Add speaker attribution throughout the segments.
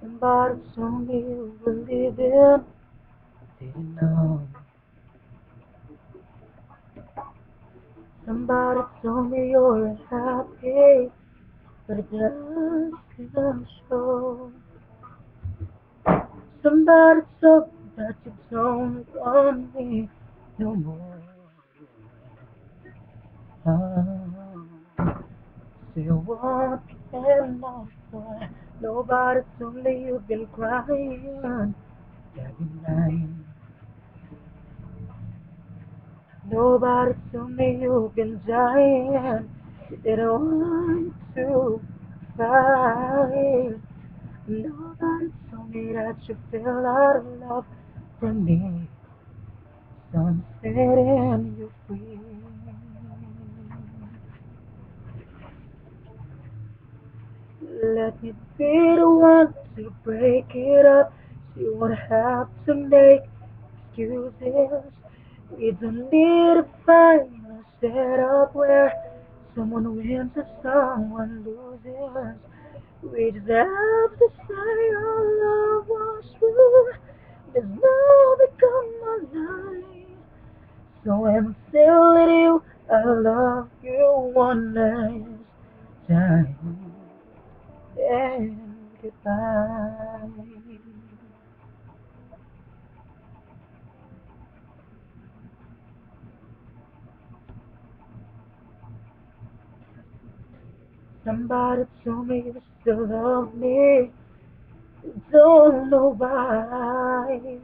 Speaker 1: Somebody told me you believe in, didn't know. Somebody told me you're happy, but it just can't show. Somebody told me that you don't want me no more. Still walking off the Nobody told me you've been crying every night. Nobody told me you've been dying. You didn't want to fight. Nobody told me that you feel out of love from me. So I'm setting you free. Let me be the one to break it up. You won't have to make excuses. We don't need to find a setup where someone wins and someone loses. We just have to say our love was true. There's no become alive. So I'm still with you. I love you one last time. And goodbye. Somebody told me you still love me. Don't know why.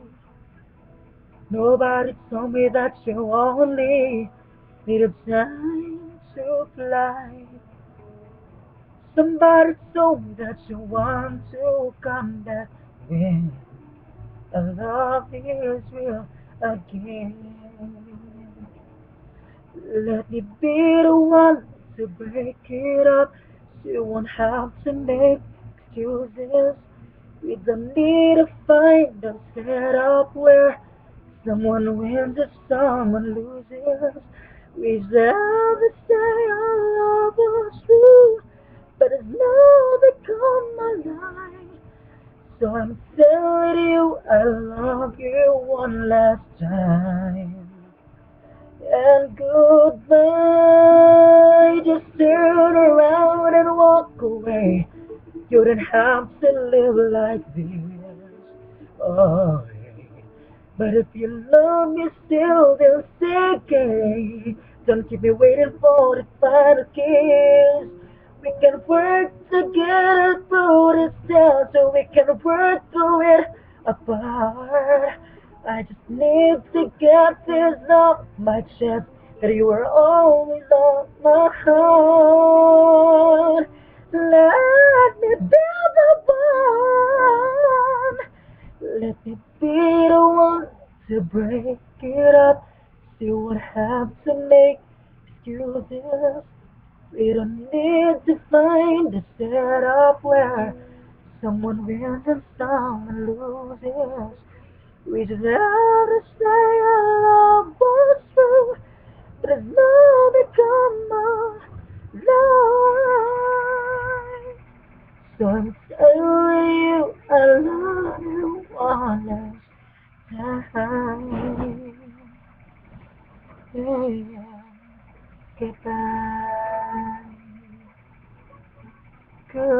Speaker 1: Nobody told me that you only needed time to fly. Somebody told me that you want to come back when the love is real again. Let me be the one to break it up. You won't have to make excuses. We don't need to find a setup where someone wins and someone loses. We just have to say our love was true, but it's now become my life. So I'm telling you, I love you one last time. And goodbye, just turn around and walk away. You don't have to live like this. Oh, yeah. But if you love me still, then say okay. Don't keep me waiting for the final kiss. We can work together through this town so we can work through it apart. I just need to get this off my chest that you were always on my heart. Let me be the one. Let me be the one to break it up. You would have to make excuses. We don't need to find a setup where someone wins and someone loses. We just have to say our love was true, but it's now become a lie. So I'm telling you, I love you one last time. Yeah, goodbye. Goodbye.